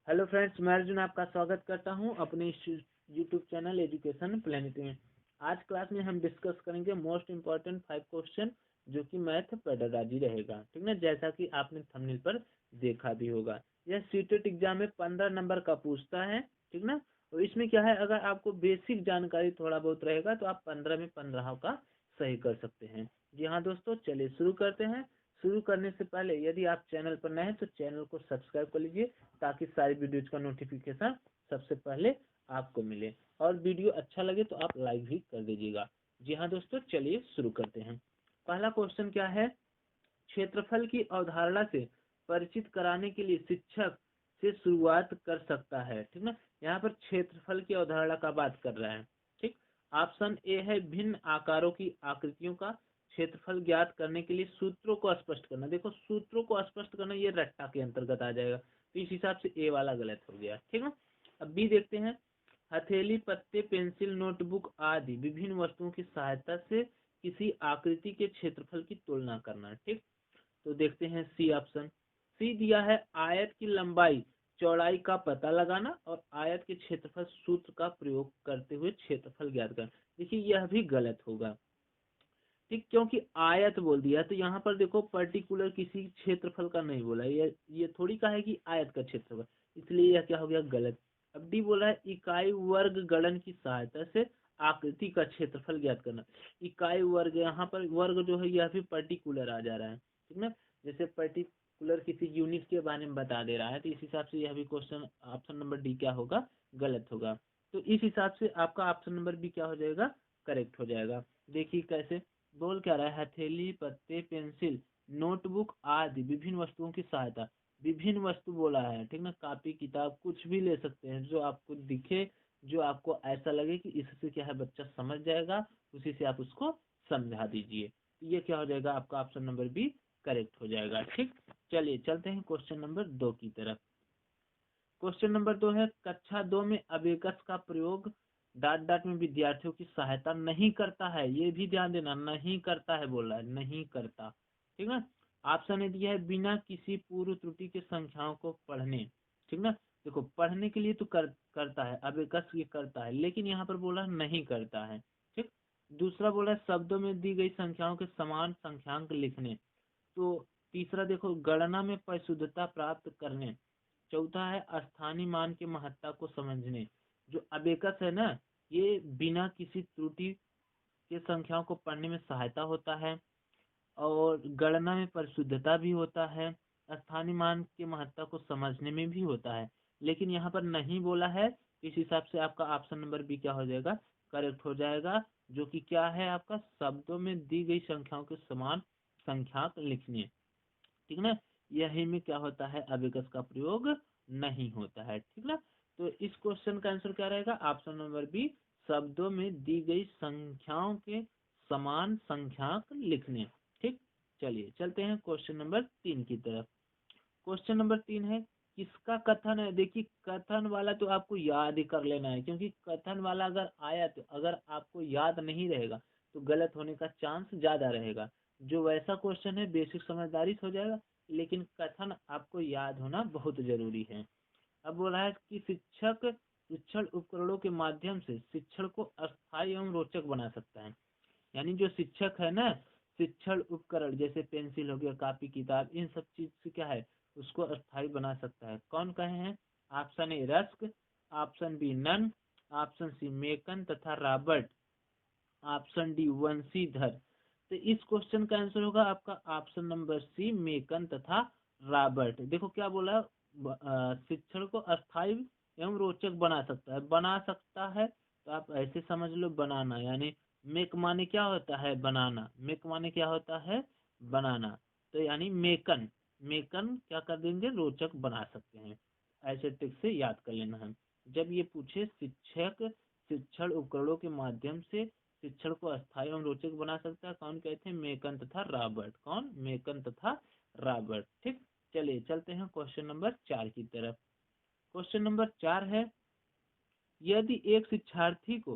Hello friends, मैं अर्जुन आपका स्वागत करता हूं अपने इस यूट्यूब चैनल एजुकेशन प्लेनेट में। आज क्लास में हम डिस्कस करेंगे मोस्ट इम्पोर्टेंट 5 क्वेश्चन जो कि मैथ पेडागॉजी रहेगा। ठीक ना, जैसा कि आपने थंबनेल पर देखा भी होगा। यह सीटेट एग्जाम में 15 नंबर का पूछता है। ठीक ना, और इसमें क्या है, अगर आपको बेसिक जानकारी थोड़ा बहुत रहेगा तो आप 15 में 15 का सही कर सकते हैं। जी हाँ दोस्तों, चलिए शुरू करते हैं। शुरू करने से पहले यदि आप चैनल पर नए हैं तो चैनल को सब्सक्राइब कर लीजिए ताकि सारी वीडियोज का नोटिफिकेशन सबसे पहले आपको मिले, और वीडियो अच्छा लगे तो आप लाइक भी कर दीजिएगा। जी हाँ दोस्तों, चलिए शुरू करते हैं। पहला क्वेश्चन क्या है, क्षेत्रफल की अवधारणा से परिचित कराने के लिए शिक्षक से शुरुआत कर सकता है। ठीक ना, यहाँ पर क्षेत्रफल की अवधारणा का बात कर रहा है। ठीक, ऑप्शन ए है भिन्न आकारों की आकृतियों का क्षेत्रफल ज्ञात करने के लिए सूत्रों को स्पष्ट करना। देखो, सूत्रों को स्पष्ट करना ये रट्टा के अंतर्गत आ जाएगा, तो इस हिसाब से ए वाला गलत हो गया। ठीक ना, अब बी देखते हैं। हथेली, पत्ते, पेंसिल, नोटबुक आदि विभिन्न वस्तुओं की सहायता से किसी आकृति के क्षेत्रफल की तुलना करना। ठीक, तो देखते हैं सी ऑप्शन। सी दिया है आयत की लंबाई चौड़ाई का पता लगाना और आयत के क्षेत्रफल सूत्र का प्रयोग करते हुए क्षेत्रफल ज्ञात करना। देखिए यह भी गलत होगा। ठीक, क्योंकि आयत बोल दिया तो यहाँ पर देखो पर्टिकुलर किसी क्षेत्रफल का नहीं बोला, ये थोड़ी कहा है कि आयत का क्षेत्रफल, इसलिए यह क्या हो गया, गलत। अब डी बोला है इकाई वर्ग गणन की सहायता से आकृति का क्षेत्रफल ज्ञात करना। इकाई वर्ग, यहाँ पर वर्ग जो है यह भी पर्टिकुलर आ जा रहा है। ठीक ना, जैसे पर्टिकुलर किसी यूनिट के बारे में बता दे रहा है, तो इस हिसाब से यह भी क्वेश्चन ऑप्शन नंबर डी क्या होगा, गलत होगा। तो इस हिसाब से आपका ऑप्शन नंबर बी क्या हो जाएगा, करेक्ट हो जाएगा। देखिए कैसे बोल क्या रहा है, हथेली, पत्ते, पेंसिल, नोटबुक आदि विभिन्न वस्तुओं की सहायता। विभिन्न वस्तु बोला है। ठीक ना, कॉपी किताब कुछ भी ले सकते हैं जो आपको दिखे, जो आपको ऐसा लगे कि इससे क्या है बच्चा समझ जाएगा, उसी से आप उसको समझा दीजिए। तो ये क्या हो जाएगा, आपका ऑप्शन नंबर बी करेक्ट हो जाएगा। ठीक, चलिए चलते हैं क्वेश्चन नंबर 2 की तरफ। क्वेश्चन नंबर 2 है कक्षा 2 में अबेकस का प्रयोग डाट डाट में विद्यार्थियों की सहायता नहीं करता है। ये भी ध्यान देना, नहीं करता है बोला है, नहीं करता। ठीक ना, ऑप्शन ए दिया है बिना किसी पूर्व त्रुटि के संख्याओं को पढ़ने। ठीक ना, देखो पढ़ने के लिए तो करता है, अबेकस ये करता है, लेकिन यहाँ पर बोला नहीं करता है। ठीक, दूसरा बोला शब्दों में दी गई संख्याओं के समान संख्यांक लिखने। तो तीसरा देखो गणना में परिशुद्धता प्राप्त करने। चौथा है स्थानीय मान के महत्ता को समझने। जो अबेकस है ना, ये बिना किसी त्रुटि के संख्याओं को पढ़ने में सहायता होता है, और गणना में परिशुद्धता भी होता है, स्थानीय मान के महत्ता को समझने में भी होता है, लेकिन यहाँ पर नहीं बोला है। इस हिसाब से आपका ऑप्शन नंबर बी क्या हो जाएगा, करेक्ट हो जाएगा, जो कि क्या है आपका शब्दों में दी गई संख्याओं के समान संख्याक लिखने। ठीक ना, यही में क्या होता है, अबेकस का प्रयोग नहीं होता है। ठीक ना, तो इस क्वेश्चन का आंसर क्या रहेगा, ऑप्शन नंबर बी, शब्दों में दी गई संख्याओं के समान संख्याक लिखने। ठीक, चलिए चलते हैं क्वेश्चन नंबर 3 की तरफ। क्वेश्चन नंबर 3 है किसका कथन है। देखिए कथन वाला तो आपको याद ही कर लेना है, क्योंकि कथन वाला अगर आया तो अगर आपको याद नहीं रहेगा तो गलत होने का चांस ज्यादा रहेगा। जो वैसा क्वेश्चन है बेसिक समझदारी से हो जाएगा, लेकिन कथन आपको याद होना बहुत जरूरी है। अब बोला है कि शिक्षक शिक्षण उपकरणों के माध्यम से शिक्षण को अस्थायी एवं रोचक बना सकता है। यानी जो शिक्षक है ना, शिक्षण उपकरण जैसे पेंसिल हो गया, कॉपी किताब, इन सब चीज से क्या है उसको अस्थायी बना सकता है। कौन कहे हैं, ऑप्शन ए रस्क, ऑप्शन बी नन, ऑप्शन सी मेकन तथा रॉबर्ट, ऑप्शन डी वंशीधर। तो इस क्वेश्चन का आंसर होगा आपका ऑप्शन नंबर सी मेकन तथा रॉबर्ट। देखो क्या बोला, शिक्षण को अस्थायी एवं रोचक बना सकता है। बना सकता है तो आप ऐसे समझ लो बनाना, यानी मेक माने क्या होता है, बनाना। मेक माने क्या होता है, बनाना। तो यानी मेकन, मेकन क्या कर देंगे, रोचक बना सकते हैं। ऐसे ट्रिक से याद कर लेना है। जब ये पूछे शिक्षक शिक्षण उपकरणों के माध्यम से शिक्षण को अस्थायी एवं रोचक बना सकता है, कौन कहते हैं, मेकन तथा रॉबर्ट। कौन, मेकन तथा रॉबर्ट। ठीक, चलिए चलते हैं क्वेश्चन नंबर 4 की तरफ। क्वेश्चन नंबर 4 है यदि एक शिक्षार्थी को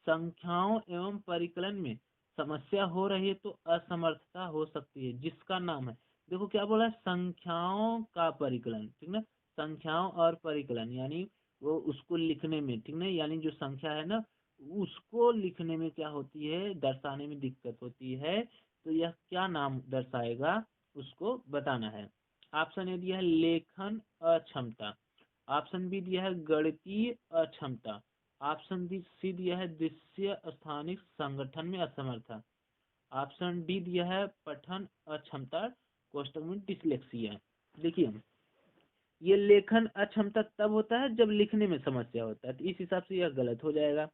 संख्याओं एवं परिकलन में समस्या हो रही है तो असमर्थता हो सकती है जिसका नाम है। देखो क्या बोला है, संख्याओं का परिकलन। ठीक ना, संख्याओं और परिकलन यानी वो उसको लिखने में, ठीक ना, यानी जो संख्या है ना उसको लिखने में क्या होती है, दर्शाने में दिक्कत होती है, तो यह क्या नाम दर्शाएगा उसको बताना है। ऑप्शन ए दिया है लेखन अक्षमता, ऑप्शन बी दिया है गणितीय अक्षमता, ऑप्शन डी सी दिया है दृश्य स्थानिक संगठन में असमर्था, ऑप्शन डी दिया है पठन अक्षमता कोष्टक में डिसलेक्सिया। देखिए ये लेखन अक्षमता तब होता है जब लिखने में समस्या होता है, तो इस हिसाब से यह गलत हो जाएगा।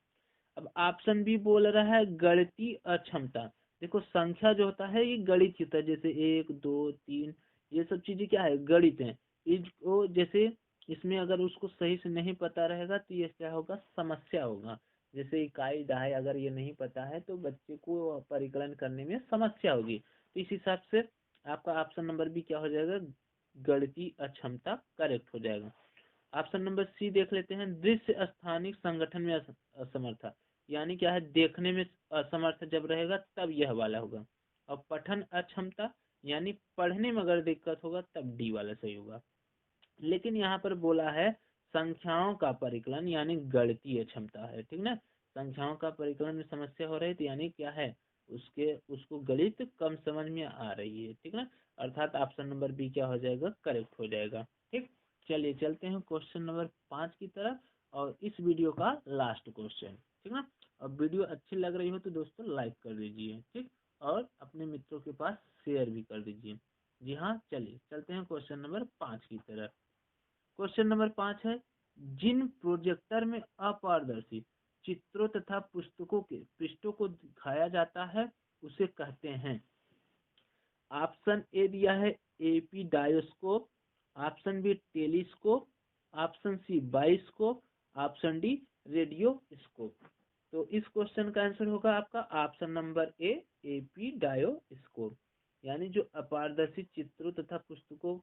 अब ऑप्शन बी बोल रहा है गणितीय अक्षमता। देखो संख्या जो होता है ये गणित होता है, जैसे 1 2 3 ये सब चीजें क्या है, गणित है। इसको जैसे इसमें अगर उसको सही से नहीं पता रहेगा तो ये क्या होगा, समस्या होगा। जैसे इकाई दहाई अगर ये नहीं पता है तो बच्चे को परिकलन करने में समस्या होगी। तो इस हिसाब से आपका ऑप्शन नंबर बी क्या हो जाएगा, गणितीय अक्षमता करेक्ट हो जाएगा। ऑप्शन नंबर सी देख लेते हैं, दृश्य स्थानिक संगठन में असमर्था, यानी क्या है, देखने में असमर्थ जब रहेगा तब यह वाला होगा। और पठन अक्षमता यानी पढ़ने में अगर दिक्कत होगा तब डी वाला सही होगा। लेकिन यहाँ पर बोला है संख्याओं का परिकलन यानी गणितीय क्षमता है, ठीक ना, संख्याओं का परिकलन में समस्या हो रही है तो यानी क्या है, उसको गणित कम समझ में आ रही है, ठीक ना, अर्थात ऑप्शन नंबर बी क्या हो जाएगा, करेक्ट हो जाएगा। ठीक, चलिए चलते हैं क्वेश्चन नंबर 5 की तरफ और इस वीडियो का लास्ट क्वेश्चन, ठीक ना। अब वीडियो अच्छी लग रही हो तो दोस्तों लाइक कर दीजिए, ठीक, और अपने मित्रों के पास शेयर भी कर दीजिए। जी हाँ, चलिए चलते हैं क्वेश्चन नंबर 5 की तरफ। क्वेश्चन नंबर 5 है, जिन प्रोजेक्टर में अपारदर्शी चित्रों तथा पुस्तकों के पृष्ठों को दिखाया जाता है उसे कहते हैं। ऑप्शन ए दिया है epidiascope, option B telescope, option C bioscope, option D radio scope. तो इस क्वेश्चन का आंसर होगा आपका option number A epidiascope, यानी जो अपारदर्शी चित्रों तथा पुस्तकों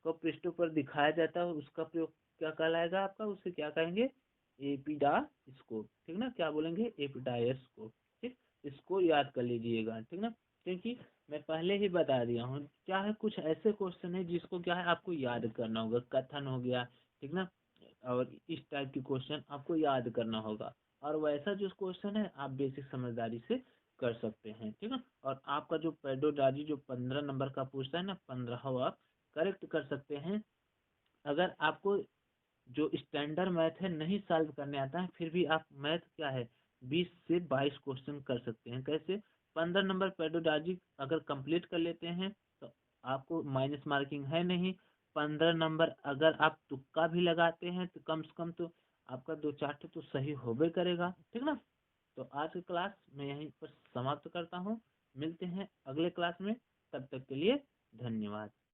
को पृष्ठों पर दिखाया जाता है उसका प्रयोग क्या कहलाएगा आपका, उसे क्या कहेंगे, एपिडास्कोप, ठीक ना, क्या बोलेंगे, एपिडास्कोप। ठीक, इसको याद कर लीजिएगा, ठीक ना, क्योंकि मैं पहले ही बता दिया हूँ क्या है, कुछ ऐसे क्वेश्चन है जिसको क्या है आपको याद करना होगा, कथन हो गया, ठीक ना, और इस टाइप के क्वेश्चन आपको याद करना होगा, और वैसा जो क्वेश्चन है आप बेसिक समझदारी से कर सकते हैं, ठीक है। और आपका जो पेडोलॉजी जो 15 नंबर का पूछता है ना, 15 आप करेक्ट कर सकते हैं। अगर आपको जो स्टैंडर्ड मैथ है नहीं सॉल्व करने आता है फिर भी आप मैथ क्या है 20 से 22 क्वेश्चन कर सकते हैं। कैसे, 15 नंबर पेडोलॉजी अगर कंप्लीट कर लेते हैं तो आपको माइनस मार्किंग है नहीं। 15 नंबर अगर आप तुक्का भी लगाते हैं तो कम से कम तो आपका 2-4 तो सही होबे करेगा, ठीक ना। तो आज की क्लास मैं यहीं पर समाप्त करता हूँ, मिलते हैं अगले क्लास में, तब तक के लिए धन्यवाद।